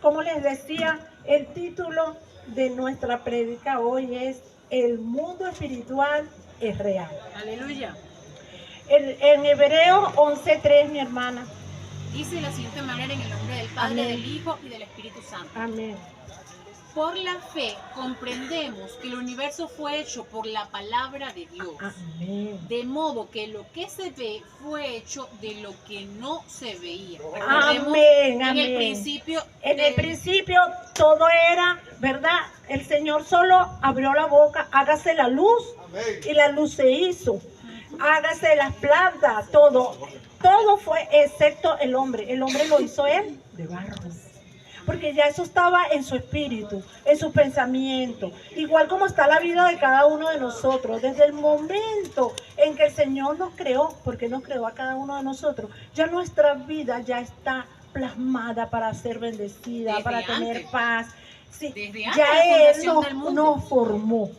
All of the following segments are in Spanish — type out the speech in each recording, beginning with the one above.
Como les decía, el título de nuestra prédica hoy es El mundo espiritual es real. Aleluya. En Hebreos 11:3, mi hermana. Dice de la siguiente manera en el nombre del Padre, Amén. del Hijo y del Espíritu Santo. Amén. Por la fe comprendemos que el universo fue hecho por la palabra de Dios. Amén. De modo que lo que se ve fue hecho de lo que no se veía. Amén, en amén. el principio. En el principio todo era, ¿verdad? El Señor solo abrió la boca, hágase la luz, y la luz se hizo. Hágase las plantas, todo. Todo fue excepto el hombre. El hombre lo hizo él de barro. Porque ya eso estaba en su espíritu, en su pensamiento. Igual como está la vida de cada uno de nosotros. Desde el momento en que el Señor nos creó, porque nos creó a cada uno de nosotros, ya nuestra vida ya está plasmada para ser bendecida, Desde para antes. tener paz. Sí, Desde antes ya de la Él fundación del mundo. nos formó.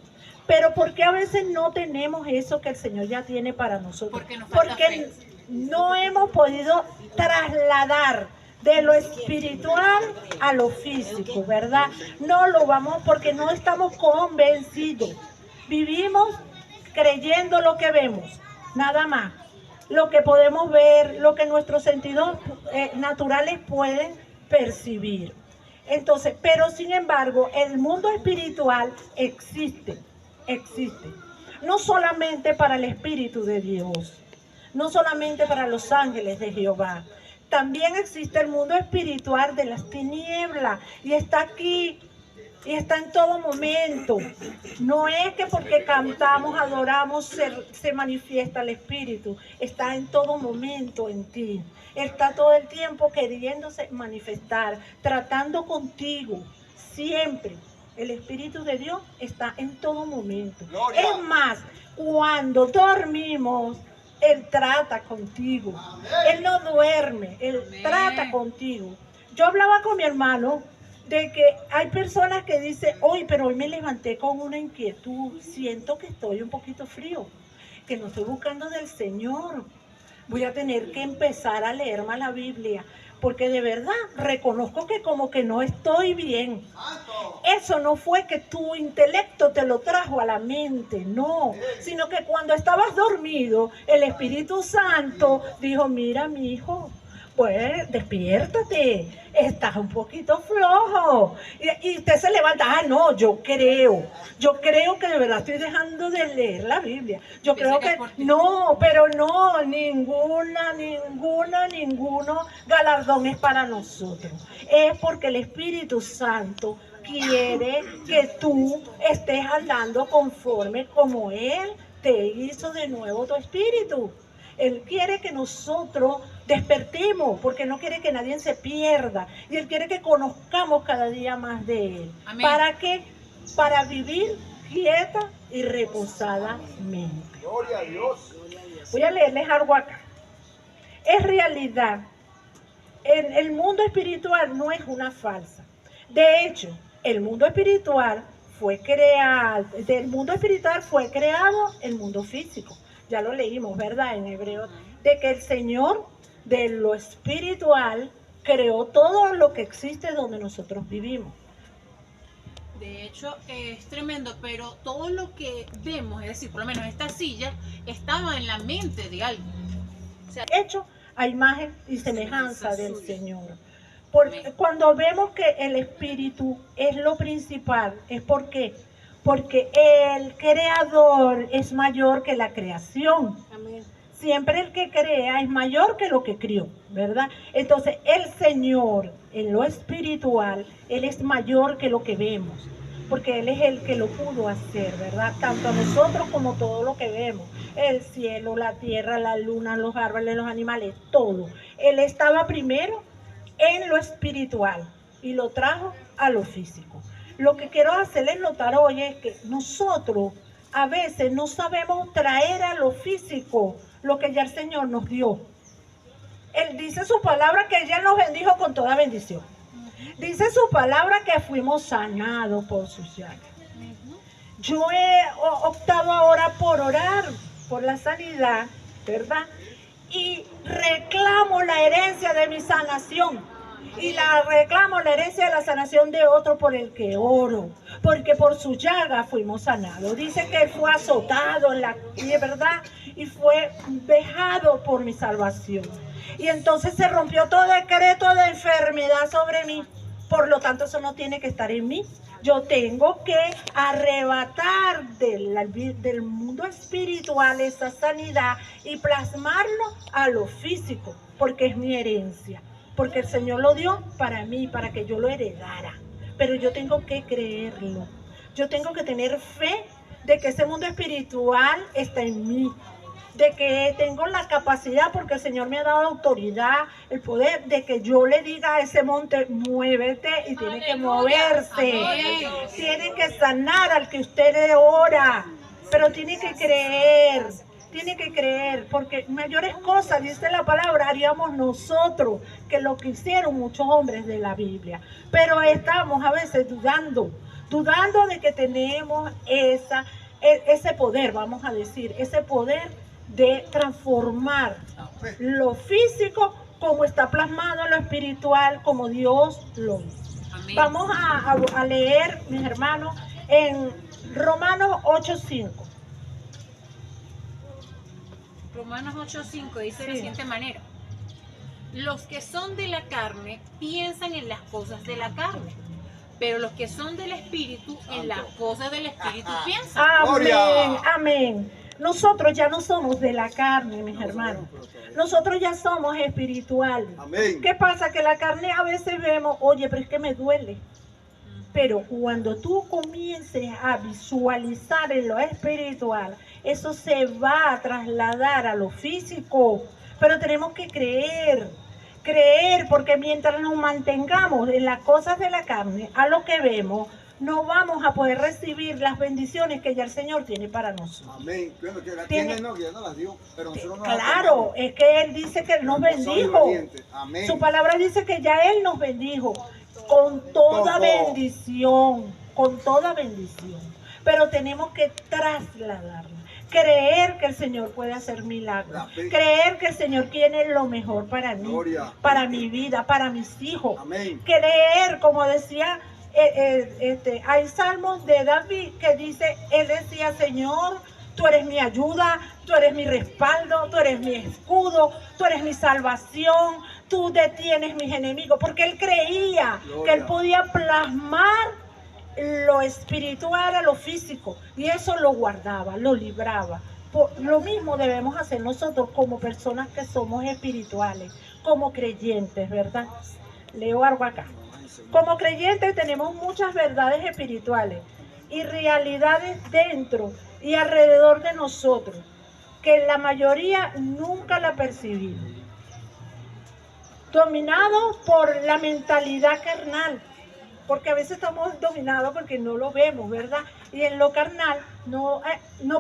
Pero ¿por qué a veces no tenemos eso que el Señor ya tiene para nosotros? Porque nos falta Porque fe. no hemos podido trasladar de lo espiritual a lo físico, ¿verdad? No lo vamos porque no estamos convencidos. Vivimos creyendo lo que vemos, nada más. Lo que podemos ver, lo que nuestros sentidos naturales pueden percibir. Entonces, pero sin embargo, el mundo espiritual existe. No solamente para el Espíritu de Dios, no solamente para los ángeles de Jehová. También existe el mundo espiritual de las tinieblas y está aquí y está en todo momento. No es que porque cantamos, adoramos, se manifiesta el Espíritu. Está en todo momento en ti. Está todo el tiempo queriéndose manifestar, tratando contigo, siempre. El Espíritu de Dios está en todo momento. Gloria. Es más, cuando dormimos, Él trata contigo. Amén. Él no duerme, Él trata contigo. Yo hablaba con mi hermano de que hay personas que dicen, hoy, pero hoy me levanté con una inquietud, siento que estoy un poquito frío, que no estoy buscando del Señor. Voy a tener que empezar a leer más la Biblia, porque de verdad reconozco que como que no estoy bien. Eso no fue que tu intelecto te lo trajo a la mente, no, sino que cuando estabas dormido, el Espíritu Santo dijo, mira mi hijo, pues despiértate, estás un poquito flojo. Y usted se levanta, no, yo creo que de verdad estoy dejando de leer la Biblia. Yo creo que no, pero no, ninguno galardón es para nosotros. Es porque el Espíritu Santo quiere que tú estés andando conforme como Él te hizo de nuevo tu espíritu. Él quiere que nosotros despertemos, porque no quiere que nadie se pierda. Y Él quiere que conozcamos cada día más de Él. Amén. ¿Para qué? Para vivir quieta y reposadamente. Gloria a Dios. Voy a leerles algo acá. Es realidad. El mundo espiritual no es una falsa. De hecho, el mundo espiritual fue creado, del mundo espiritual fue creado el mundo físico. Ya lo leímos, ¿verdad? En Hebreos, de que el Señor de lo espiritual creó todo lo que existe donde nosotros vivimos. De hecho, es tremendo, pero todo lo que vemos, es decir, por lo menos esta silla, estaba en la mente de alguien. O sea, hecho a imagen y semejanza del Señor. Porque cuando vemos que el espíritu es lo principal, es porque el creador es mayor que la creación. Amén. Siempre el que crea es mayor que lo que crió, ¿verdad? Entonces el Señor en lo espiritual, Él es mayor que lo que vemos, porque Él es el que lo pudo hacer, ¿verdad? Tanto a nosotros como todo lo que vemos, el cielo, la tierra, la luna, los árboles, los animales, todo. Él estaba primero en lo espiritual y lo trajo a lo físico. Lo que quiero hacerles notar hoy es que nosotros a veces no sabemos traer a lo físico lo que ya el Señor nos dio. Él dice su palabra que ella nos bendijo con toda bendición. Dice su palabra que fuimos sanados por sus llagas. Yo he optado ahora por orar por la sanidad, ¿verdad? Y reclamo la herencia de mi sanación. y la reclamo la herencia de la sanación de otro por el que oro, porque por su llaga fuimos sanados. Dice que él fue azotado en la ¿verdad? Y fue vejado por mi salvación. Y entonces se rompió todo decreto de enfermedad sobre mí. Por lo tanto, eso no tiene que estar en mí. Yo tengo que arrebatar del mundo espiritual esa sanidad y plasmarlo a lo físico, porque es mi herencia. Porque el Señor lo dio para mí, para que yo lo heredara. Pero yo tengo que creerlo. Yo tengo que tener fe de que ese mundo espiritual está en mí. De que tengo la capacidad, porque el Señor me ha dado autoridad, el poder de que yo le diga a ese monte, muévete, y tiene que moverse. Tiene que sanar al que usted le ora, pero tiene que creer, porque mayores cosas, dice la palabra, haríamos nosotros que lo que hicieron muchos hombres de la Biblia. Pero estamos a veces dudando de que tenemos ese poder, vamos a decir, ese poder de transformar lo físico como está plasmado en lo espiritual, como Dios lo hizo. Amén. Vamos a leer, mis hermanos, en Romanos 8:5. Romanos 8:5 dice de la siguiente manera: los que son de la carne piensan en las cosas de la carne, pero los que son del Espíritu, en las cosas del Espíritu piensan. Amén, amén. Nosotros ya no somos de la carne, mis hermanos. Nosotros ya somos espirituales. Amén. ¿Qué pasa? Que la carne a veces vemos, oye, pero es que me duele. Pero cuando tú comiences a visualizar en lo espiritual, eso se va a trasladar a lo físico. Pero tenemos que creer, porque mientras nos mantengamos en las cosas de la carne, a lo que vemos, no vamos a poder recibir las bendiciones que ya el Señor tiene para nosotros. Amén. Bueno, que la tiene, no, que ya no las dio, pero nosotros no claro, es que Él dice que Él nos bendijo. Amén. Su palabra dice que ya Él nos bendijo con toda bendición, Pero tenemos que trasladarla. Creer que el Señor puede hacer milagros. Creer que el Señor tiene lo mejor para mí, para mi vida, para mis hijos. Amén. Creer, como decía, hay salmos de David que dice, él decía, Señor, tú eres mi ayuda, tú eres mi respaldo, tú eres mi escudo, tú eres mi salvación, tú detienes mis enemigos, porque él creía que él podía plasmar lo espiritual a lo físico, y eso lo guardaba, lo libraba. Lo mismo debemos hacer nosotros como personas que somos espirituales, como creyentes, ¿verdad? Leo algo acá. Como creyentes tenemos muchas verdades espirituales y realidades dentro y alrededor de nosotros, que la mayoría nunca la percibimos. Dominados por la mentalidad carnal, porque a veces estamos dominados porque no lo vemos, ¿verdad? Y en lo carnal no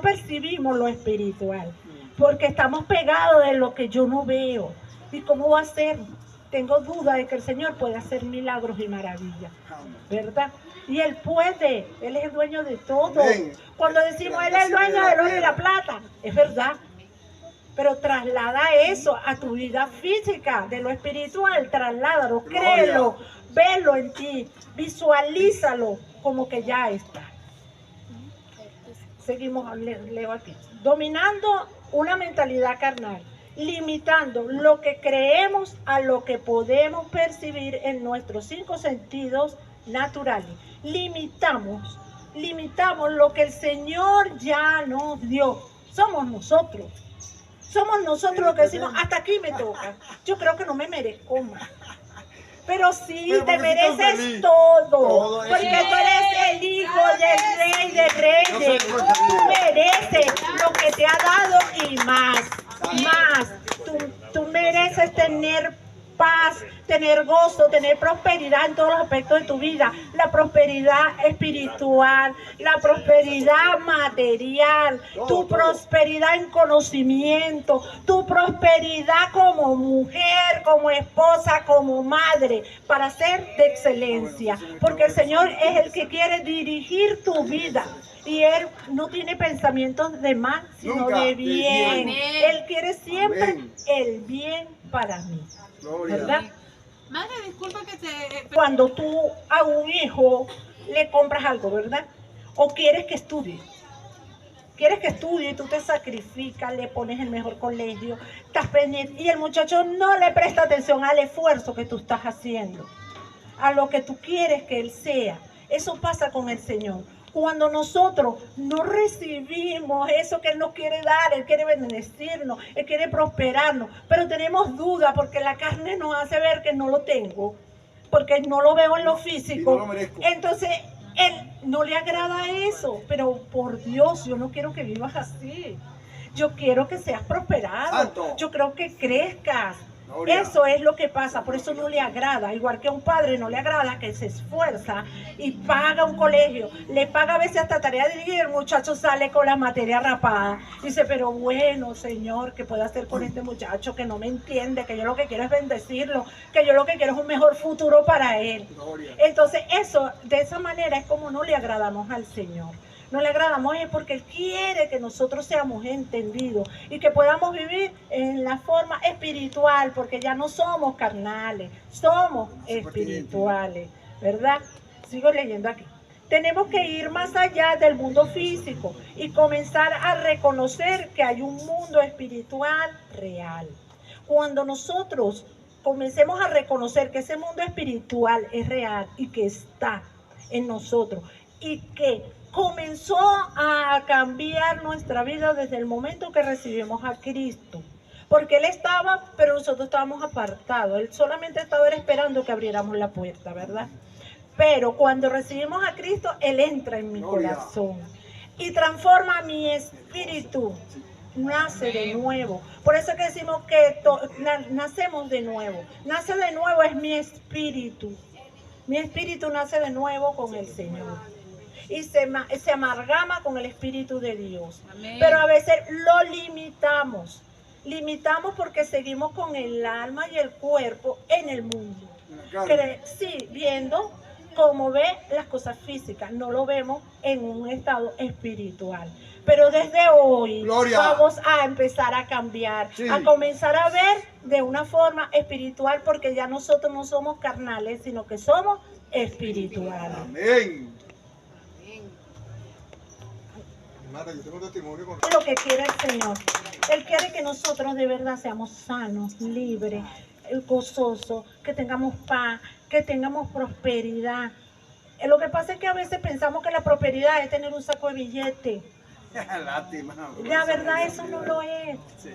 percibimos lo espiritual, porque estamos pegados de lo que yo no veo. ¿Y cómo va a ser? Tengo duda de que el Señor puede hacer milagros y maravillas, ¿verdad? Y Él puede, Él es el dueño de todo. Cuando decimos Él es el dueño del oro y la plata, es verdad. Pero traslada eso a tu vida física, de lo espiritual, trasládalo, créelo, velo en ti, visualízalo como que ya está. Seguimos, leo aquí. Dominando una mentalidad carnal, limitando lo que creemos a lo que podemos percibir en nuestros 5 sentidos naturales. Limitamos lo que el Señor ya nos dio. Somos nosotros los que decimos, hasta aquí me toca. Yo creo que no me merezco más. Pero sí, te mereces todo, porque tú eres el hijo del Rey de Reyes. Tú mereces lo que te ha dado y más. Tú mereces tener paz, tener gozo, tener prosperidad en todos los aspectos de tu vida. La prosperidad espiritual, la prosperidad material, tu prosperidad en conocimiento, tu prosperidad como mujer, como esposa, como madre, para ser de excelencia. Porque el Señor es el que quiere dirigir tu vida. Y Él no tiene pensamientos de mal, sino de bien. Él quiere siempre el bien para mí, ¿verdad? Madre, disculpa que te... Cuando tú a un hijo le compras algo, ¿verdad? O quieres que estudie. Quieres que estudie y tú te sacrificas, le pones el mejor colegio, estás pendiente y el muchacho no le presta atención al esfuerzo que tú estás haciendo, a lo que tú quieres que él sea. Eso pasa con el Señor. Cuando nosotros no recibimos eso que Él nos quiere dar, Él quiere bendecirnos, Él quiere prosperarnos, pero tenemos duda porque la carne nos hace ver que no lo tengo, porque no lo veo en lo físico. Y no lo merezco. Entonces, Él no le agrada eso, pero por Dios, yo no quiero que vivas así. Yo quiero que seas prosperado. Santo. Yo creo que crezcas. Gloria. Eso es lo que pasa, por eso no le agrada, igual que a un padre no le agrada que se esfuerza y paga un colegio, le paga a veces hasta tarea de dirigir y el muchacho sale con la materia rapada. Dice, pero bueno, Señor, ¿qué puedo hacer con este muchacho que no me entiende? Que yo lo que quiero es bendecirlo, que yo lo que quiero es un mejor futuro para él. Gloria. Entonces eso, de esa manera es como no le agradamos al Señor. No le agradamos es porque Él quiere que nosotros seamos entendidos y que podamos vivir en la forma espiritual, porque ya no somos carnales, somos espirituales, ¿verdad? Sigo leyendo aquí. Tenemos que ir más allá del mundo físico y comenzar a reconocer que hay un mundo espiritual real. Cuando nosotros comencemos a reconocer que ese mundo espiritual es real y que está en nosotros y que comenzó a cambiar nuestra vida desde el momento que recibimos a Cristo. Porque Él estaba, pero nosotros estábamos apartados. Él solamente estaba esperando que abriéramos la puerta, ¿verdad? Pero cuando recibimos a Cristo, Él entra en mi Gloria. corazón y transforma mi espíritu. Nace de nuevo. Por eso que decimos que nacemos de nuevo. Nace de nuevo es mi espíritu. Mi espíritu nace de nuevo con el Señor. Y se amalgama con el Espíritu de Dios. Amén. Pero a veces lo limitamos. Limitamos porque seguimos con el alma y el cuerpo en el mundo. Sí, viendo como ve las cosas físicas. No lo vemos en un estado espiritual. Pero desde hoy Gloria. vamos a empezar a cambiar, Sí. a comenzar a ver de una forma espiritual, porque ya nosotros no somos carnales, sino que somos espirituales. Amén. Marta, yo tengo un testimonio con... Lo que quiere el Señor. Él quiere que nosotros de verdad seamos sanos, libres, gozosos, que tengamos paz, que tengamos prosperidad. Lo que pasa es que a veces pensamos que la prosperidad es tener un saco de billetes. Lástima. La verdad eso no lo es. Sí.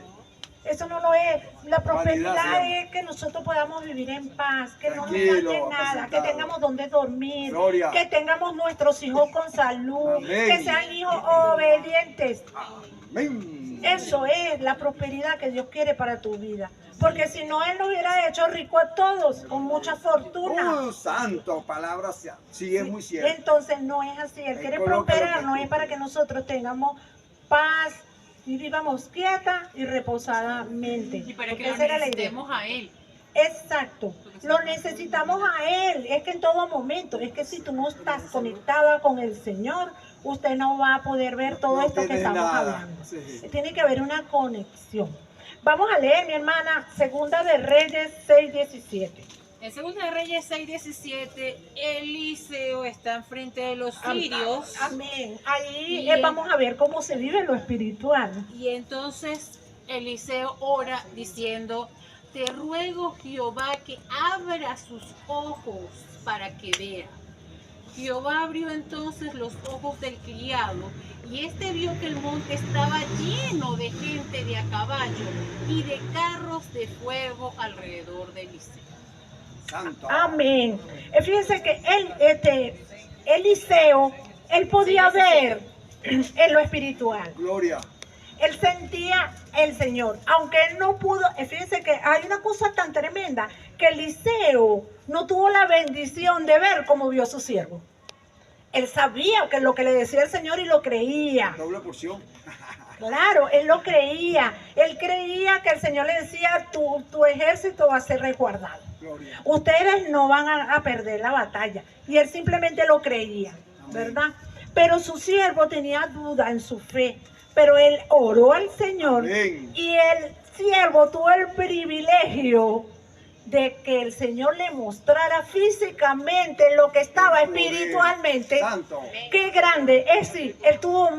Eso no lo es. La prosperidad Vanidad, es que nosotros podamos vivir en paz, que no nos Tranquilo, falte nada, que apacientado. tengamos donde dormir, Gloria. que tengamos nuestros hijos con salud, Amén. que sean hijos obedientes. Amén. Eso es la prosperidad que Dios quiere para tu vida. Porque si no, Él nos hubiera hecho rico a todos, con mucha fortuna. Santo, palabra sea. Sí, es muy cierto. Entonces no es así. Él quiere prosperar, no es para que nosotros tengamos paz y vivamos quieta y reposadamente. Y para que Porque lo esa era la idea. necesitemos a Él. Exacto, lo necesitamos a Él, es que en todo momento, es que si tú no estás conectada con el Señor, usted no va a poder ver todo No esto que tienes estamos nada. hablando. Sí. Tiene que haber una conexión. Vamos a leer, mi hermana, Segunda de Reyes 6:17. En 2 de Reyes 6:17, Eliseo está enfrente de los sirios. Amén. Ahí Bien. vamos a ver cómo se vive lo espiritual. Y entonces Eliseo ora diciendo, te ruego Jehová que abra sus ojos para que vea. Jehová abrió entonces los ojos del criado, y este vio que el monte estaba lleno de gente de a caballo y de carros de fuego alrededor de Eliseo. Santo. Amén. Fíjense que Eliseo, él podía ver en lo espiritual. Gloria. Él sentía el Señor, aunque él no pudo. Fíjense que hay una cosa tan tremenda, que Eliseo no tuvo la bendición de ver cómo vio a su siervo. Él sabía que lo que le decía el Señor y lo creía. Doble porción. Claro, él lo creía. Él creía que el Señor le decía, tu ejército va a ser resguardado. Gloria. Ustedes no van a perder la batalla. Y él simplemente lo creía, ¿verdad? Pero su siervo tenía duda en su fe. Pero él oró al Señor. Amén. Y el siervo tuvo el privilegio de que el Señor le mostrara físicamente lo que estaba espiritualmente. Santo. Qué grande. Es decir, él tuvo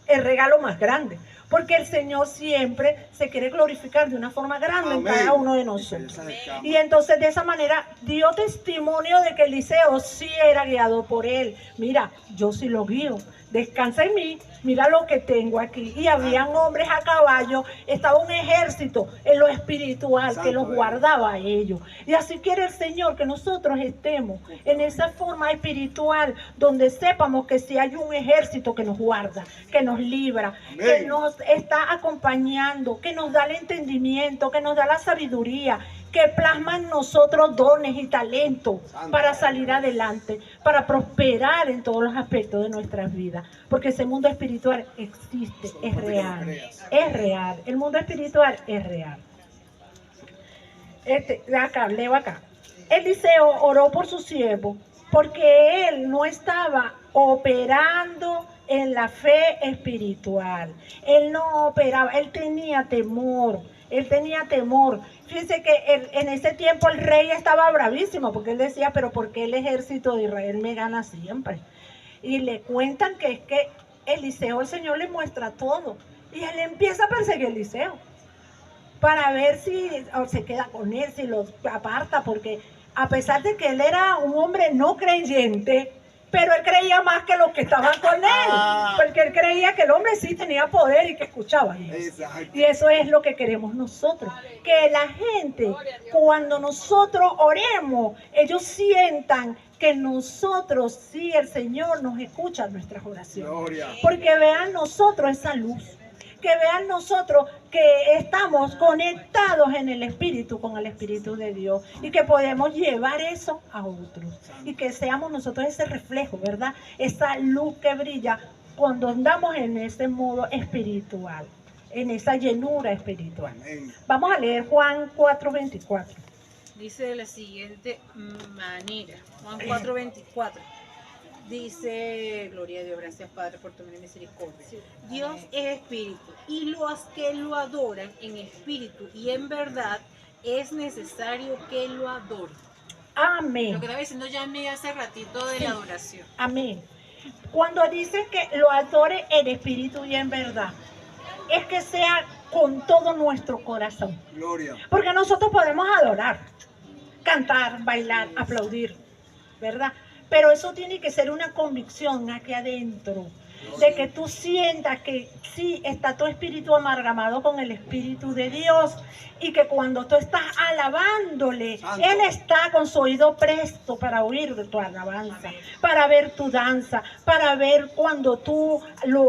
el regalo más grande. Porque el Señor siempre se quiere glorificar de una forma grande en cada uno de nosotros. Y entonces de esa manera dio testimonio de que Eliseo sí era guiado por él. Mira, yo sí lo guío. Descansa en mí, mira lo que tengo aquí. Y habían hombres a caballo, estaba un ejército en lo espiritual que los guardaba a ellos. Y así quiere el Señor que nosotros estemos en esa forma espiritual, donde sepamos que si hay un ejército que nos guarda, que nos libra, que nos está acompañando, que nos da el entendimiento, que nos da la sabiduría, que plasma en nosotros dones y talentos para salir adelante, para prosperar en todos los aspectos de nuestras vidas. Porque ese mundo espiritual existe, es real. Es real. El mundo espiritual es real. Leo acá. Eliseo oró por su siervo porque él no estaba operando en la fe espiritual. Él no operaba, él tenía temor. Él tenía temor. Fíjense que en ese tiempo el rey estaba bravísimo porque él decía, pero ¿por qué el ejército de Israel me gana siempre? Y le cuentan que es que Eliseo, el Señor le muestra todo. Y él empieza a perseguir a Eliseo para ver si se queda con él, si lo aparta, porque a pesar de que él era un hombre no creyente, pero él creía más que los que estaban con él, porque él creía que el hombre sí tenía poder y que escuchaba a Dios. Y eso es lo que queremos nosotros, que la gente, cuando nosotros oremos, ellos sientan que nosotros, sí, el Señor nos escucha nuestras oraciones, porque vean nosotros esa luz, que vean nosotros que estamos conectados en el Espíritu, con el Espíritu de Dios, y que podemos llevar eso a otros, y que seamos nosotros ese reflejo, ¿verdad? Esa luz que brilla cuando andamos en ese modo espiritual, en esa llenura espiritual. Vamos a leer Juan 4:24. Dice de la siguiente manera, Juan 4:24. Dice, gloria a Dios, gracias Padre por tu misericordia. Dios es espíritu y los que lo adoran en espíritu y en verdad es necesario que lo adoren. Amén. Lo que estaba diciendo ya hace ratito de la adoración. Amén. Cuando dice que lo adore en espíritu y en verdad, es que sea con todo nuestro corazón. Gloria. Porque nosotros podemos adorar, cantar, bailar, aplaudir, ¿verdad? Pero eso tiene que ser una convicción aquí adentro, de que tú sientas que sí está tu espíritu amalgamado con el Espíritu de Dios, y que cuando tú estás alabándole, Santo, Él está con su oído presto para oír tu alabanza, para ver tu danza, para ver cuando tú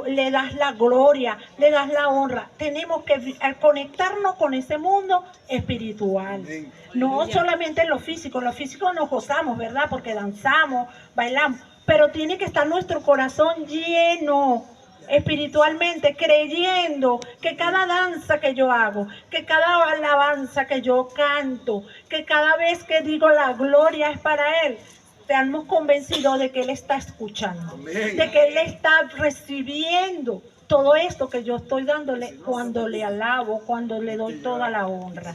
le das la gloria, le das la honra. Tenemos que conectarnos con ese mundo espiritual. amén. No solamente en lo físico nos gozamos, ¿verdad? Porque danzamos, bailamos, pero tiene que estar nuestro corazón lleno espiritualmente, creyendo que cada danza que yo hago, que cada alabanza que yo canto, que cada vez que digo la gloria es para Él, estamos convencidos de que Él está escuchando, Amén. de que Él está recibiendo todo esto que yo estoy dándole cuando le alabo, cuando le doy toda la honra.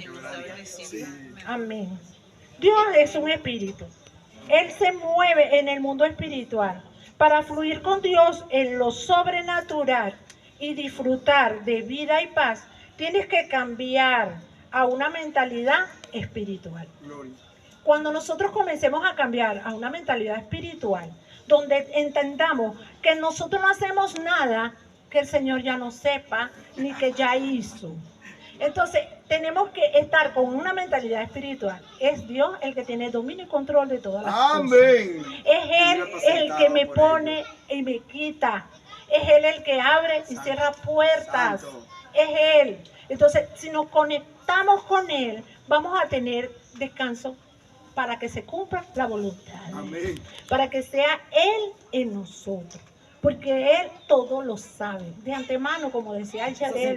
Amén. Dios es un espíritu. Él se mueve en el mundo espiritual. Para fluir con Dios en lo sobrenatural y disfrutar de vida y paz, tienes que cambiar a una mentalidad espiritual. Gloria. Cuando nosotros comencemos a cambiar a una mentalidad espiritual, donde entendamos que nosotros no hacemos nada que el Señor ya no sepa, ni que ya hizo. Entonces, tenemos que estar con una mentalidad espiritual. Es Dios el que tiene dominio y control de todas las cosas. Amén. Es Él el que me pone y me quita. Es Él el que abre y cierra puertas. Santo. Es Él. Entonces, si nos conectamos con Él, vamos a tener descanso para que se cumpla la voluntad. Amén. Para que sea Él en nosotros. Porque Él todo lo sabe. De antemano, como decía Yadel,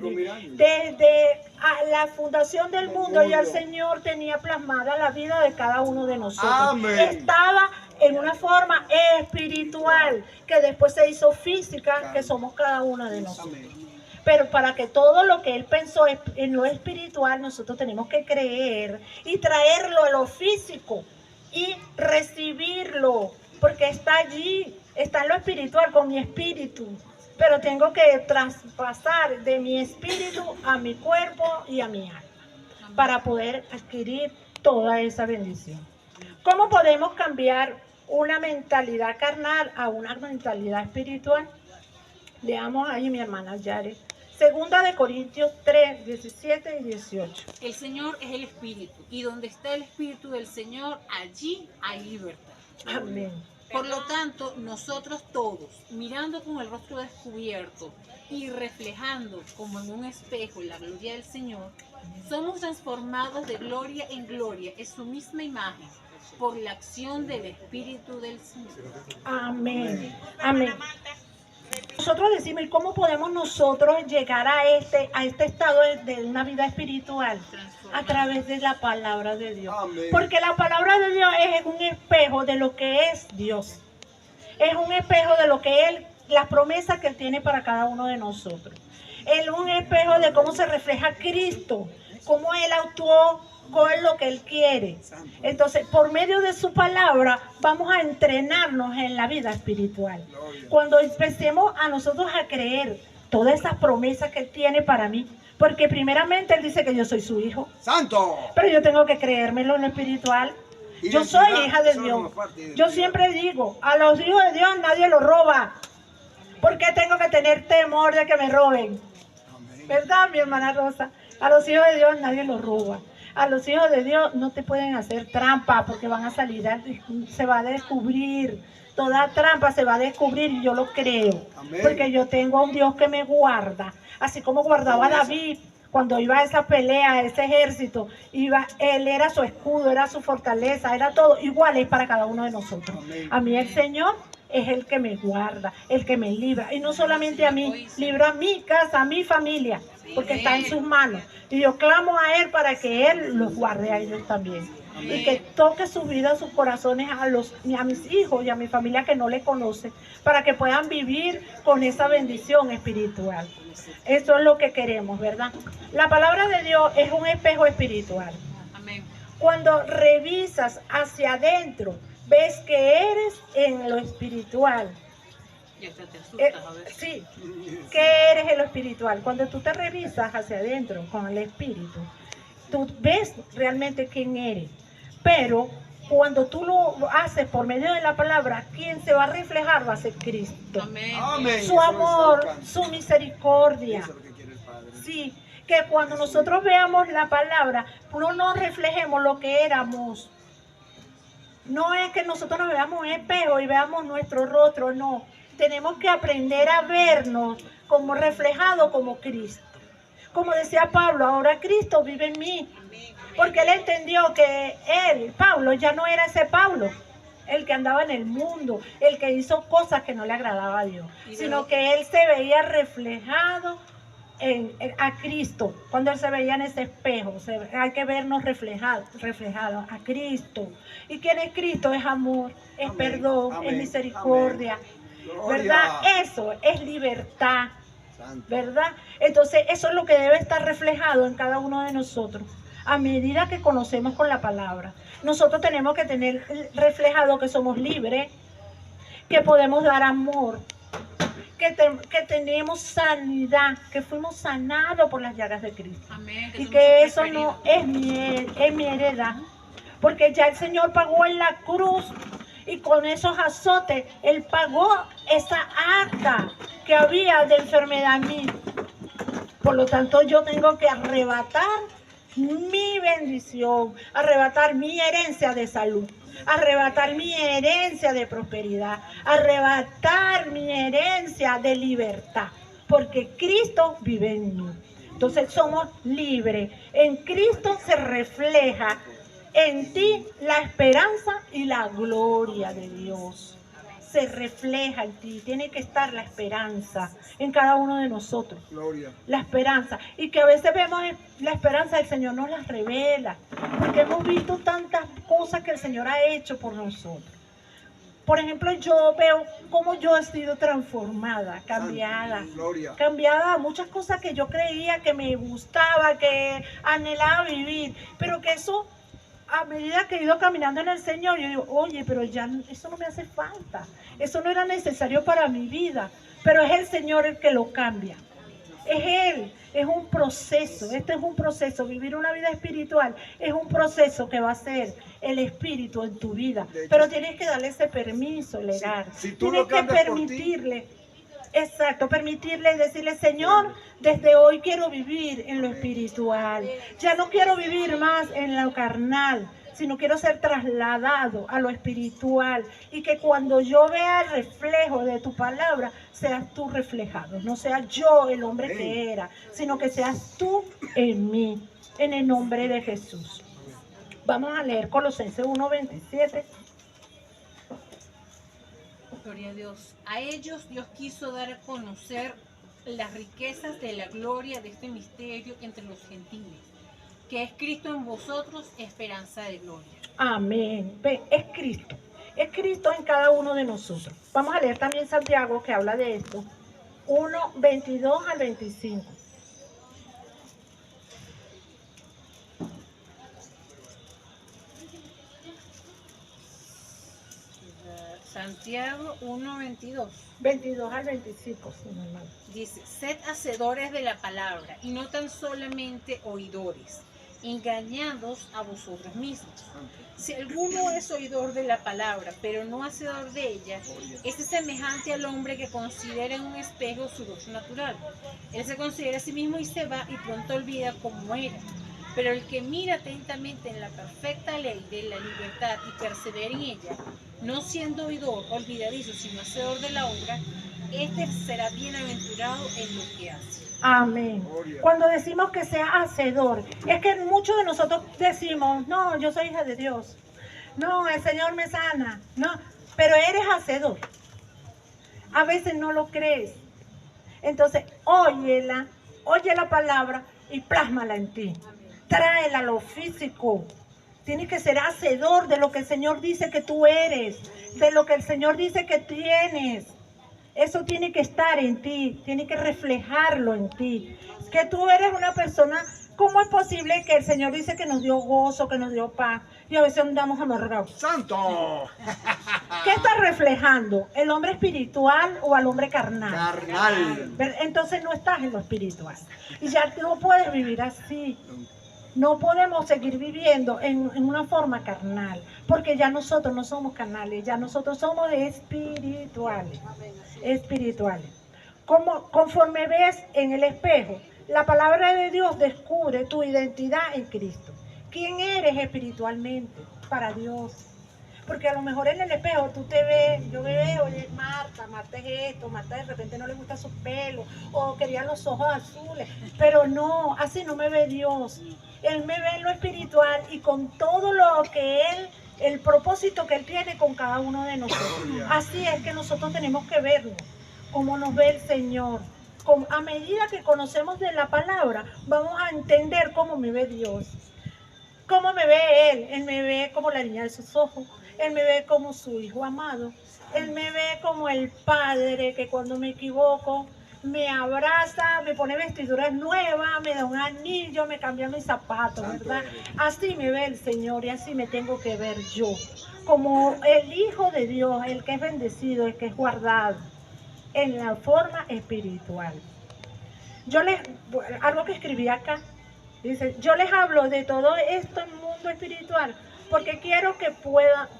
desde la fundación del mundo ya el Señor tenía plasmada la vida de cada uno de nosotros. Amén. Estaba en una forma espiritual que después se hizo física, que somos cada uno de nosotros. Amén. Pero para que todo lo que Él pensó en lo espiritual, nosotros tenemos que creer y traerlo a lo físico y recibirlo, porque está allí, está en lo espiritual con mi espíritu. Pero tengo que traspasar de mi espíritu a mi cuerpo y a mi alma para poder adquirir toda esa bendición. ¿Cómo podemos cambiar una mentalidad carnal a una mentalidad espiritual? Leamos ahí, mi hermana Yare. Segunda de Corintios 3, 17 y 18. El Señor es el Espíritu, y donde está el Espíritu del Señor, allí hay libertad. Amén. Por lo tanto, nosotros todos, mirando con el rostro descubierto y reflejando como en un espejo la gloria del Señor, somos transformados de gloria en gloria en su misma imagen por la acción del Espíritu del Señor. Amén. Amén. Nosotros decimos, ¿y cómo podemos nosotros llegar a este estado de una vida espiritual? A través de la palabra de Dios. Amén. Porque la palabra de Dios es un espejo de lo que es Dios. Es un espejo de lo que Él, las promesas que Él tiene para cada uno de nosotros. Es un espejo de cómo se refleja Cristo, cómo Él actuó con lo que Él quiere. Entonces, por medio de su palabra, vamos a entrenarnos en la vida espiritual. Cuando empecemos a nosotros a creer todas esas promesas que Él tiene para mí, porque primeramente Él dice que yo soy su hijo. ¡Santo! Pero yo tengo que creérmelo en lo espiritual. Yo soy hija de Dios. Yo siempre digo, a los hijos de Dios nadie los roba. ¿Por qué tengo que tener temor de que me roben? ¿Verdad, mi hermana Rosa? A los hijos de Dios nadie los roba. A los hijos de Dios no te pueden hacer trampa porque van a salir, se va a descubrir. Toda trampa se va a descubrir y yo lo creo. Amén. Porque yo tengo a un Dios que me guarda. Así como guardaba a David cuando iba a esa pelea, a ese ejército. Él era su escudo, era su fortaleza, era todo. Igual es para cada uno de nosotros. Amén. A mí el Señor es el que me guarda, el que me libra. Y no solamente a mí, libra a mi casa, a mi familia, porque está en sus manos. Y yo clamo a Él para que Él los guarde a ellos también. Y que toque sus vidas, sus corazones a mis hijos y a mi familia que no le conocen, para que puedan vivir con esa bendición espiritual. Eso es lo que queremos, ¿verdad? La palabra de Dios es un espejo espiritual. Amén. Cuando revisas hacia adentro, ves que eres en lo espiritual. Y hasta te asustas a ver. Sí, que eres en lo espiritual. Cuando tú te revisas hacia adentro con el espíritu, tú ves realmente quién eres. Pero cuando tú lo haces por medio de la palabra, quien se va a reflejar va a ser Cristo. Amén. Amén. Su amor, su misericordia. Eso es lo que quiere el Padre. Sí, que cuando nosotros veamos la palabra, no nos reflejemos lo que éramos. No es que nosotros nos veamos en espejo y veamos nuestro rostro, no. Tenemos que aprender a vernos como reflejado como Cristo. Como decía Pablo, ahora Cristo vive en mí. Porque él entendió que él, Pablo, ya no era ese Pablo, el que andaba en el mundo, el que hizo cosas que no le agradaba a Dios, sino que él se veía reflejado a Cristo. Cuando él se veía en ese espejo, hay que vernos reflejados a Cristo. ¿Y quién es Cristo? Es amor, es Amén, perdón, amén, es misericordia, ¿verdad? Eso es libertad, Santo. ¿verdad? Entonces eso es lo que debe estar reflejado en cada uno de nosotros. A medida que conocemos con la palabra, nosotros tenemos que tener reflejado que somos libres, que podemos dar amor, que tenemos sanidad, que fuimos sanados por las llagas de Cristo. Amén. Y somos que sus eso no preferidos. es mi heredad, porque ya el Señor pagó en la cruz y con esos azotes Él pagó esa acta que había de enfermedad en mí. Por lo tanto, yo tengo que arrebatar mi bendición, arrebatar mi herencia de salud, arrebatar mi herencia de prosperidad, arrebatar mi herencia de libertad, porque Cristo vive en mí. Entonces somos libres. En Cristo se refleja en ti la esperanza y la gloria de Dios. Se refleja en ti, tiene que estar la esperanza en cada uno de nosotros. Gloria. La esperanza, y que a veces vemos la esperanza del Señor, nos las revela, porque hemos visto tantas cosas que el Señor ha hecho por nosotros. Por ejemplo, yo veo cómo yo he sido transformada, cambiada. Gloria. Cambiada a muchas cosas que yo creía que me gustaba, que anhelaba vivir, pero que eso, a medida que he ido caminando en el Señor, yo digo, oye, pero ya eso no me hace falta, eso no era necesario para mi vida, pero es el Señor el que lo cambia. Es Él, es un proceso, este es un proceso, vivir una vida espiritual es un proceso que va a ser el Espíritu en tu vida, pero tienes que darle ese permiso, Legar, si tú tienes lo que cambias por ti. permitirle, exacto, permitirle y decirle, Señor, desde hoy quiero vivir en lo espiritual, ya no quiero vivir más en lo carnal, sino quiero ser trasladado a lo espiritual y que cuando yo vea el reflejo de tu palabra, seas tú reflejado, no sea yo el hombre que era, sino que seas tú en mí, en el nombre de Jesús. Vamos a leer Colosenses 1:27. Gloria a Dios. A ellos Dios quiso dar a conocer las riquezas de la gloria de este misterio entre los gentiles, que es Cristo en vosotros, esperanza de gloria. Amén. Ve, es Cristo en cada uno de nosotros. Vamos a leer también Santiago, que habla de esto, 1:22 al 25. Santiago 1:22. 22 al 25, sí, mi hermano. Dice, sed hacedores de la palabra y no tan solamente oidores, engañados a vosotros mismos. Si alguno es oidor de la palabra, pero no hacedor de ella, este es semejante al hombre que considera en un espejo su rostro natural. Él se considera a sí mismo y se va y pronto olvida cómo era. Pero el que mira atentamente en la perfecta ley de la libertad y persevera en ella, no siendo oidor olvidadizo, sino hacedor de la obra, este será bienaventurado en lo que hace. Amén. Cuando decimos que sea hacedor, es que muchos de nosotros decimos, no, yo soy hija de Dios, no, el Señor me sana, no, pero eres hacedor. A veces no lo crees. Entonces, oye la palabra y plásmala en ti. Tráela a lo físico. Tienes que ser hacedor de lo que el Señor dice que tú eres, de lo que el Señor dice que tienes. Eso tiene que estar en ti, tiene que reflejarlo en ti. Que tú eres una persona, ¿cómo es posible que el Señor dice que nos dio gozo, que nos dio paz, y a veces andamos amargados? ¡Santo! ¿Qué está reflejando? ¿El hombre espiritual o al hombre carnal? Carnal. Entonces no estás en lo espiritual. Y ya no puedes vivir así. No podemos seguir viviendo en una forma carnal, porque ya nosotros no somos carnales, ya nosotros somos espirituales. Espirituales. Conforme ves en el espejo, la palabra de Dios descubre tu identidad en Cristo. ¿Quién eres espiritualmente para Dios? Porque a lo mejor en el espejo tú te ves, yo me veo, oye, Marta es esto, Marta de repente no le gusta su pelo, o quería los ojos azules, pero no, así no me ve Dios. Él me ve en lo espiritual y con todo lo que Él, el propósito que Él tiene con cada uno de nosotros. Así es que nosotros tenemos que vernos, como nos ve el Señor. A medida que conocemos de la palabra, vamos a entender cómo me ve Dios. ¿Cómo me ve Él? Él me ve como la niña de sus ojos. Él me ve como su hijo amado. Él me ve como el padre que cuando me equivoco me abraza, me pone vestiduras nuevas, me da un anillo, me cambia mis zapatos, ¿verdad? Así me ve el Señor y así me tengo que ver yo. Como el Hijo de Dios, el que es bendecido, el que es guardado en la forma espiritual. Algo que escribí acá, dice, yo les hablo de todo esto en el mundo espiritual, porque quiero que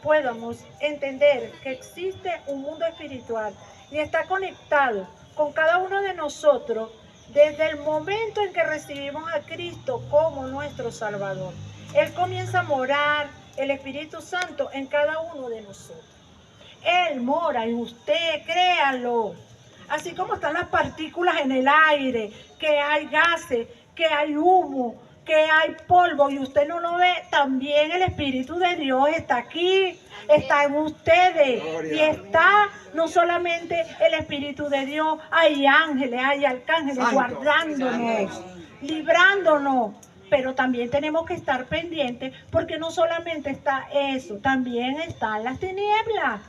podamos entender que existe un mundo espiritual y está conectado con cada uno de nosotros desde el momento en que recibimos a Cristo como nuestro Salvador. Él comienza a morar, el Espíritu Santo, en cada uno de nosotros. Él mora en usted, créalo. Así como están las partículas en el aire, que hay gases, que hay humo, que hay polvo y usted no lo ve, también el Espíritu de Dios está aquí, está en ustedes. Y está no solamente el Espíritu de Dios, hay ángeles, hay arcángeles guardándonos, librándonos. Pero también tenemos que estar pendientes porque no solamente está eso, también están las tinieblas.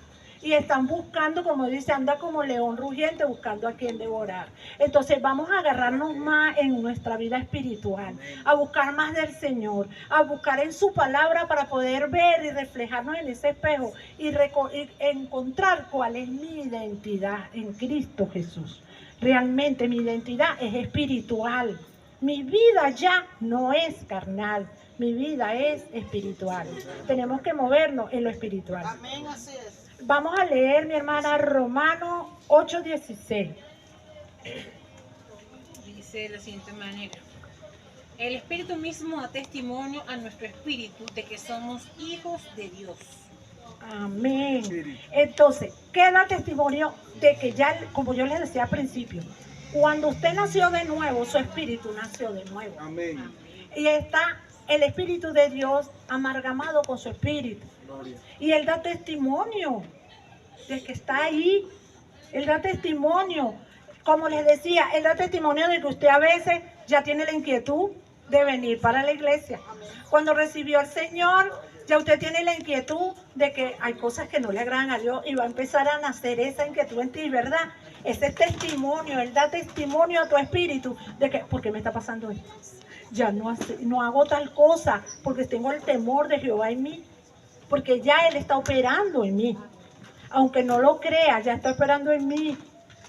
y están buscando, como dice, anda como león rugiente buscando a quien devorar. Entonces vamos a agarrarnos más en nuestra vida espiritual, a buscar más del Señor, a buscar en su palabra para poder ver y reflejarnos en ese espejo y encontrar cuál es mi identidad en Cristo Jesús. Realmente mi identidad es espiritual. Mi vida ya no es carnal, mi vida es espiritual. Tenemos que movernos en lo espiritual. Amén, así es. Vamos a leer, mi hermana, Romanos 8:16. Dice de la siguiente manera. El Espíritu mismo da testimonio a nuestro espíritu de que somos hijos de Dios. Amén. Entonces, queda testimonio de que ya, como yo les decía al principio, cuando usted nació de nuevo, su espíritu nació de nuevo. Amén. Y está el Espíritu de Dios amalgamado con su espíritu. Gloria. Y Él da testimonio de que está ahí. Él da testimonio. Como les decía, Él da testimonio de que usted a veces ya tiene la inquietud de venir para la iglesia. Cuando recibió al Señor, ya usted tiene la inquietud de que hay cosas que no le agradan a Dios y va a empezar a nacer esa inquietud en ti, ¿verdad? Ese testimonio, Él da testimonio a tu espíritu de que, ¿por qué me está pasando esto? Ya no hago tal cosa porque tengo el temor de Jehová en mí, porque ya Él está operando en mí. Aunque no lo crea, ya está operando en mí.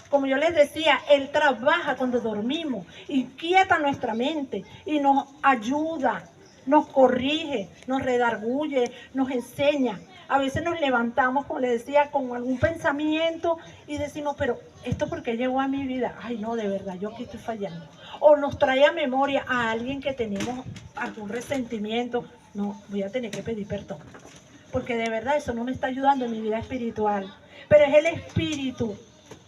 Como yo les decía, Él trabaja cuando dormimos, inquieta nuestra mente y nos ayuda, nos corrige, nos redarguye, nos enseña. A veces nos levantamos, como les decía, con algún pensamiento y decimos, pero ¿esto por qué llegó a mi vida? Ay, no, de verdad, yo aquí estoy fallando. O nos trae a memoria a alguien que tenemos algún resentimiento. No, voy a tener que pedir perdón, porque de verdad eso no me está ayudando en mi vida espiritual. Pero es el espíritu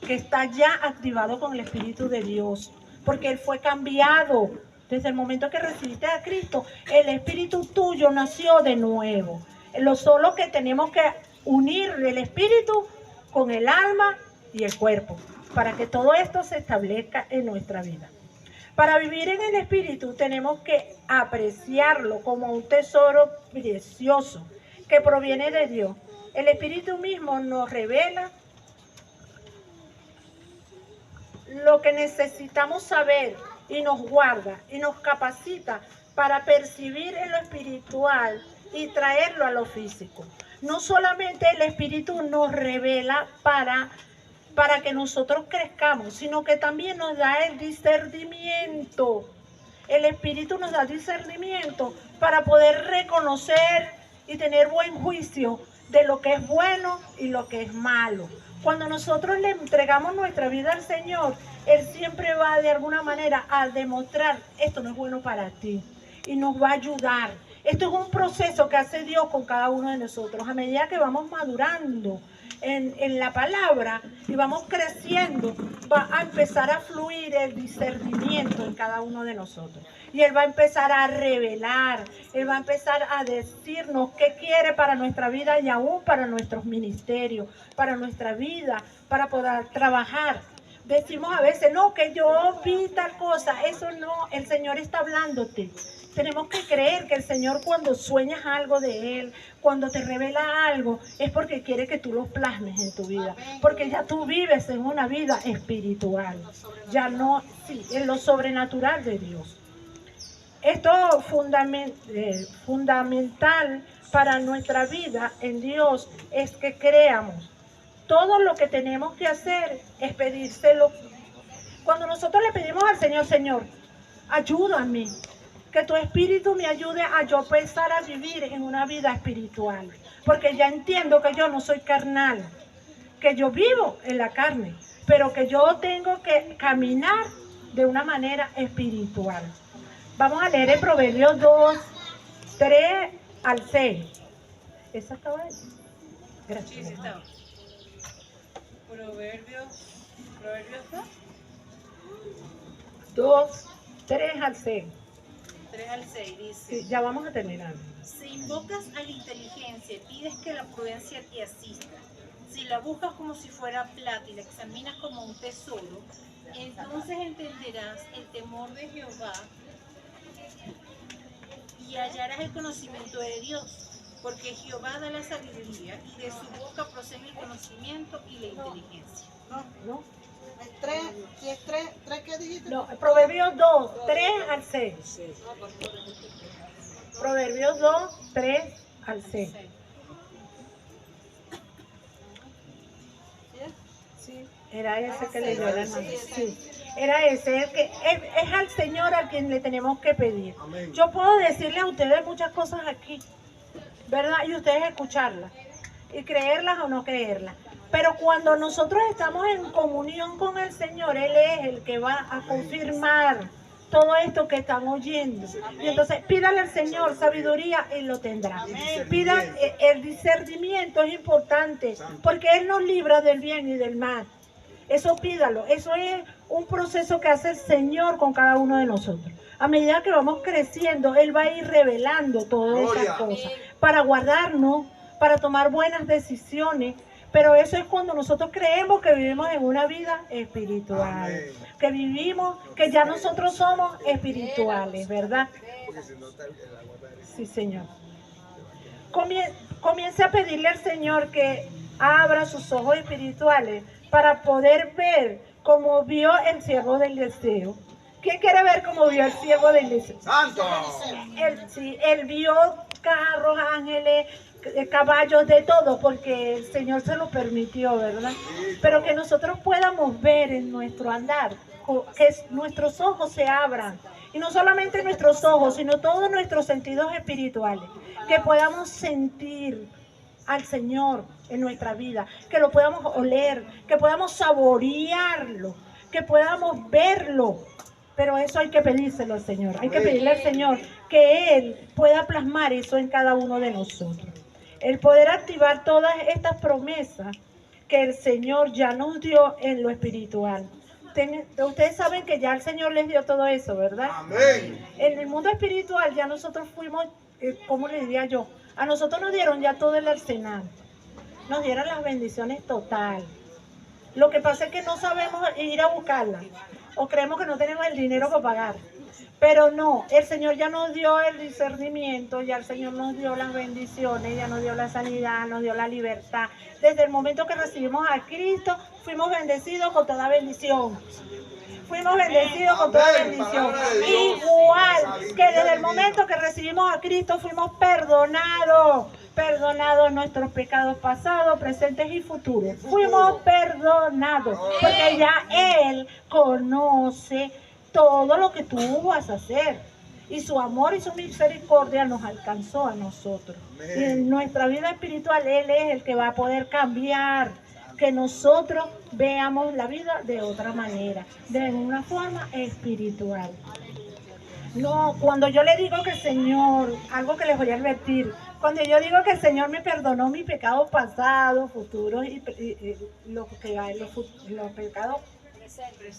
que está ya activado con el Espíritu de Dios, porque Él fue cambiado. Desde el momento que recibiste a Cristo, el espíritu tuyo nació de nuevo. Lo solo que tenemos que unir el espíritu con el alma y el cuerpo, para que todo esto se establezca en nuestra vida. Para vivir en el espíritu tenemos que apreciarlo como un tesoro precioso que proviene de Dios. El espíritu mismo nos revela lo que necesitamos saber y nos guarda y nos capacita para percibir en lo espiritual y traerlo a lo físico. No solamente el espíritu nos revela para que nosotros crezcamos, sino que también nos da el discernimiento. El espíritu nos da discernimiento para poder reconocer y tener buen juicio de lo que es bueno y lo que es malo. Cuando nosotros le entregamos nuestra vida al Señor, Él siempre va de alguna manera a demostrar, esto no es bueno para ti, y nos va a ayudar. Esto es un proceso que hace Dios con cada uno de nosotros. A medida que vamos madurando en la palabra y vamos creciendo, va a empezar a fluir el discernimiento en cada uno de nosotros. Y Él va a empezar a revelar, Él va a empezar a decirnos qué quiere para nuestra vida y aún para nuestros ministerios, para nuestra vida, para poder trabajar. Decimos a veces, no, que yo vi tal cosa, eso no, el Señor está hablándote. Tenemos que creer que el Señor, cuando sueñas algo de Él, cuando te revela algo, es porque quiere que tú lo plasmes en tu vida. Porque ya tú vives en una vida espiritual. Ya no, sí, en lo sobrenatural de Dios. Esto es fundamental para nuestra vida en Dios, es que creamos. Todo lo que tenemos que hacer es pedírselo. Cuando nosotros le pedimos al Señor, Señor, ayúdame, que tu espíritu me ayude a yo empezar a vivir en una vida espiritual. Porque ya entiendo que yo no soy carnal, que yo vivo en la carne, pero que yo tengo que caminar de una manera espiritual. Vamos a leer en Proverbios 2, 3 al 6. ¿Esa estaba ahí? Gracias. Sí, sí estaba. Proverbios 2, 3 al 6. 3 al 6 dice: Sí, ya vamos a terminar. si invocas a la inteligencia y pides que la prudencia te asista, si la buscas como si fuera plata y la examinas como un tesoro, entonces entenderás el temor de Jehová y hallarás el conocimiento de Dios. porque Jehová da la sabiduría y de su boca procede el conocimiento y la inteligencia. ¿No? ¿Tres qué dijiste? No, Proverbios 2, 3 al 6. Proverbios 2, 3 al 6. Sí, era ese que leyó la hermana. Sí, era ese, el que es al Señor a quien le tenemos que pedir. Yo puedo decirle a ustedes muchas cosas aquí, ¿verdad? Y ustedes escucharlas, y creerlas o no creerlas. Pero cuando nosotros estamos en comunión con el Señor, Él es el que va a confirmar todo esto que están oyendo. Y entonces pídale al Señor sabiduría y lo tendrá. Pidan el discernimiento, es importante, porque Él nos libra del bien y del mal. Eso pídalo, eso es un proceso que hace el Señor con cada uno de nosotros. A medida que vamos creciendo, Él va a ir revelando todas esas cosas para guardarnos, para tomar buenas decisiones. Pero eso es cuando nosotros creemos que vivimos en una vida espiritual. Amén. Que vivimos, que ya nosotros somos espirituales, ¿verdad? Sí, Señor. Comience a pedirle al Señor que abra sus ojos espirituales para poder ver como vio el siervo del deseo. ¿Quién quiere ver como vio el siervo del deseo? ¡Santo! Él vio carros, ángeles, caballos, de todo, porque el Señor se lo permitió, ¿verdad? Pero que nosotros podamos ver en nuestro andar, que nuestros ojos se abran, y no solamente nuestros ojos, sino todos nuestros sentidos espirituales, que podamos sentir al Señor en nuestra vida, que lo podamos oler, que podamos saborearlo, que podamos verlo. Pero eso hay que pedírselo al Señor, hay que pedirle al Señor que Él pueda plasmar eso en cada uno de nosotros. El poder activar todas estas promesas que el Señor ya nos dio en lo espiritual. Ustedes saben que ya el Señor les dio todo eso, ¿verdad? Amén. En el mundo espiritual ya nosotros fuimos, ¿cómo le diría yo? A nosotros nos dieron ya todo el arsenal. Nos dieron las bendiciones total. Lo que pasa es que no sabemos ir a buscarlas. O creemos que no tenemos el dinero para pagar. Pero no, el Señor ya nos dio el discernimiento, ya el Señor nos dio las bendiciones, ya nos dio la sanidad, nos dio la libertad. Desde el momento que recibimos a Cristo, fuimos bendecidos con toda bendición. Fuimos bendecidos con toda bendición. Igual que desde el momento que recibimos a Cristo, fuimos perdonados. Perdonados nuestros pecados pasados, presentes y futuros. Fuimos perdonados, porque ya Él conoce todo lo que tú vas a hacer. Y su amor y su misericordia nos alcanzó a nosotros. Y en nuestra vida espiritual Él es el que va a poder cambiar, que nosotros veamos la vida de otra manera, de una forma espiritual. No, cuando yo le digo que el Señor, algo que les voy a advertir, cuando yo digo que el Señor me perdonó mis pecados pasados, futuros y los pecados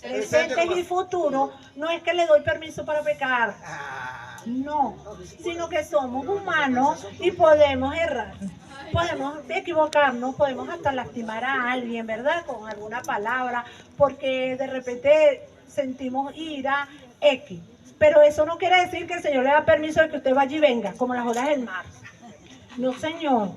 presentes y futuros, no es que le doy permiso para pecar, no, sino que somos humanos y podemos errar, podemos equivocarnos, podemos hasta lastimar a alguien, ¿verdad? Con alguna palabra, porque de repente sentimos ira, X. Pero eso no quiere decir que el Señor le da permiso de que usted vaya y venga, como las olas del mar. No, Señor,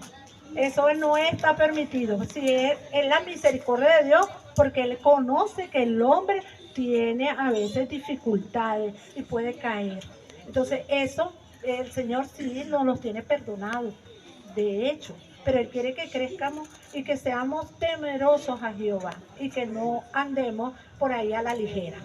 eso no está permitido. Si es la misericordia de Dios, porque Él conoce que el hombre tiene a veces dificultades y puede caer. Entonces eso, el Señor sí nos tiene perdonados, de hecho. Pero Él quiere que crezcamos y que seamos temerosos a Jehová y que no andemos por ahí a la ligera.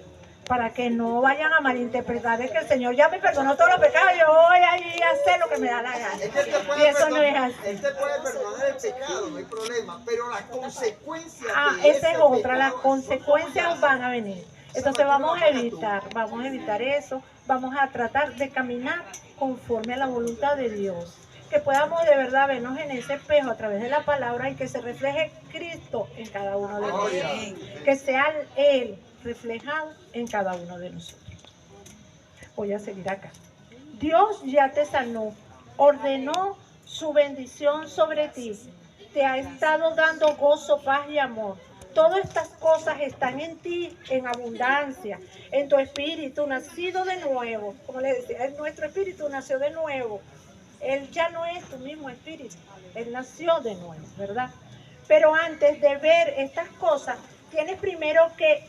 Para que no vayan a malinterpretar, es que el Señor ya me perdonó todos los pecados, yo voy ahí a hacer lo que me da la gana. Es que Él te puede Y eso no es así. Él te puede perdonar el pecado, no hay problema, pero las consecuencias Esa es otra, las consecuencias van a venir. Entonces vamos a evitar eso, vamos a tratar de caminar conforme a la voluntad de Dios. Que podamos de verdad vernos en ese espejo a través de la palabra y que se refleje Cristo en cada uno de nosotros. Que sea Él reflejado en cada uno de nosotros. Voy a seguir acá. Dios ya te sanó, ordenó su bendición sobre ti, te ha estado dando gozo, paz y amor. Todas estas cosas están en ti en abundancia, en tu espíritu nacido de nuevo. Como les decía, nuestro espíritu nació de nuevo. Él ya no es tu mismo espíritu. Él nació de nuevo, ¿verdad? Pero antes de ver estas cosas, tienes primero que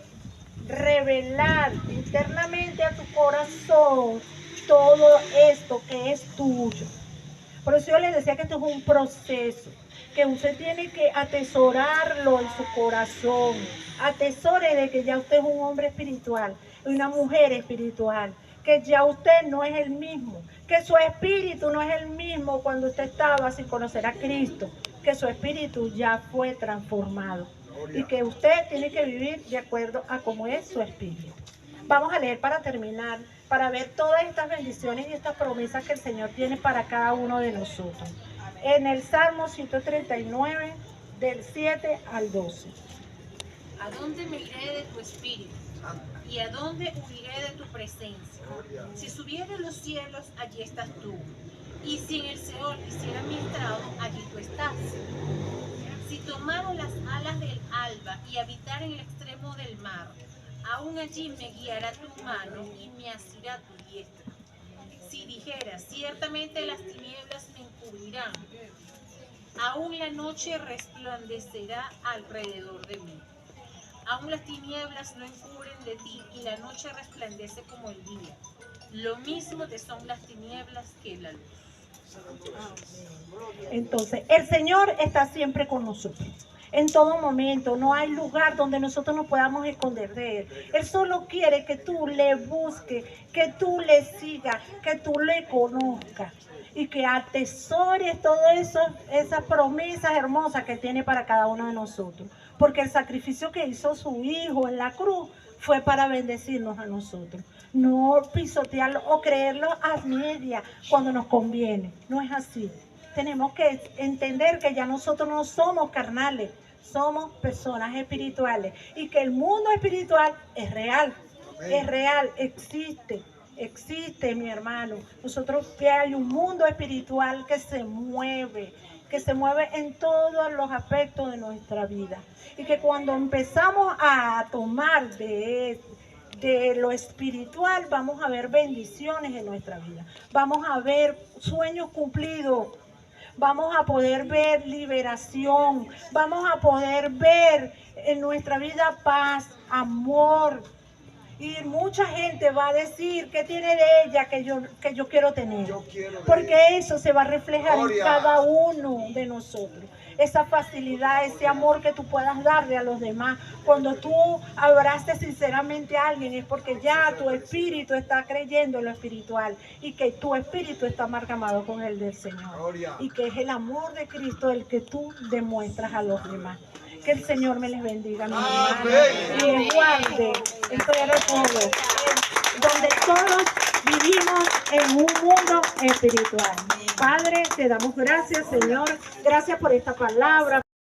revelar internamente a tu corazón todo esto que es tuyo. Por eso yo les decía que esto es un proceso, que usted tiene que atesorarlo en su corazón. Atesore de que ya usted es un hombre espiritual, una mujer espiritual, que ya usted no es el mismo, que su espíritu no es el mismo cuando usted estaba sin conocer a Cristo, que su espíritu ya fue transformado y que usted tiene que vivir de acuerdo a cómo es su espíritu. Vamos a leer para terminar, para ver todas estas bendiciones y estas promesas que el Señor tiene para cada uno de nosotros. En el Salmo 139, del 7 al 12. ¿A dónde me iré de tu espíritu? ¿Y a dónde huiré de tu presencia? Si subiera a los cielos, allí estás tú. Y si en el Seol hiciera mi estrado, allí tú estás. Si tomara las alas del alba y habitara en el extremo del mar, aún allí me guiará tu mano y me asirá tu diestra. Si dijera, ciertamente las tinieblas me encubrirán, aún la noche resplandecerá alrededor de mí. Aún las tinieblas no encubren de ti y la noche resplandece como el día. Lo mismo te son las tinieblas que la luz. Entonces, el Señor está siempre con nosotros. En todo momento, no hay lugar donde nosotros nos podamos esconder de Él. Él solo quiere que tú le busques, que tú le sigas, que tú le conozcas y que atesores todas esas promesas hermosas que tiene para cada uno de nosotros. Porque el sacrificio que hizo su Hijo en la cruz fue para bendecirnos a nosotros. No pisotearlo o creerlo a media cuando nos conviene. No es así. Tenemos que entender que ya nosotros no somos carnales, somos personas espirituales y que el mundo espiritual es real, existe, mi hermano. Nosotros que hay un mundo espiritual que se mueve en todos los aspectos de nuestra vida y que cuando empezamos a tomar de lo espiritual vamos a ver bendiciones en nuestra vida, vamos a ver sueños cumplidos. Vamos a poder ver liberación, vamos a poder ver en nuestra vida paz, amor. Y mucha gente va a decir que tiene de ella que yo quiero tener. Porque eso se va a reflejar en cada uno de nosotros. Esa facilidad, ese amor que tú puedas darle a los demás. Cuando tú abraces sinceramente a alguien es porque ya tu espíritu está creyendo en lo espiritual y que tu espíritu está amalgamado con el del Señor. Y que es el amor de Cristo el que tú demuestras a los demás. Que el Señor me les bendiga, mis hermanos, y les guarde en todo, donde todos vivimos en un mundo espiritual. Padre, te damos gracias, Señor. Gracias por esta palabra.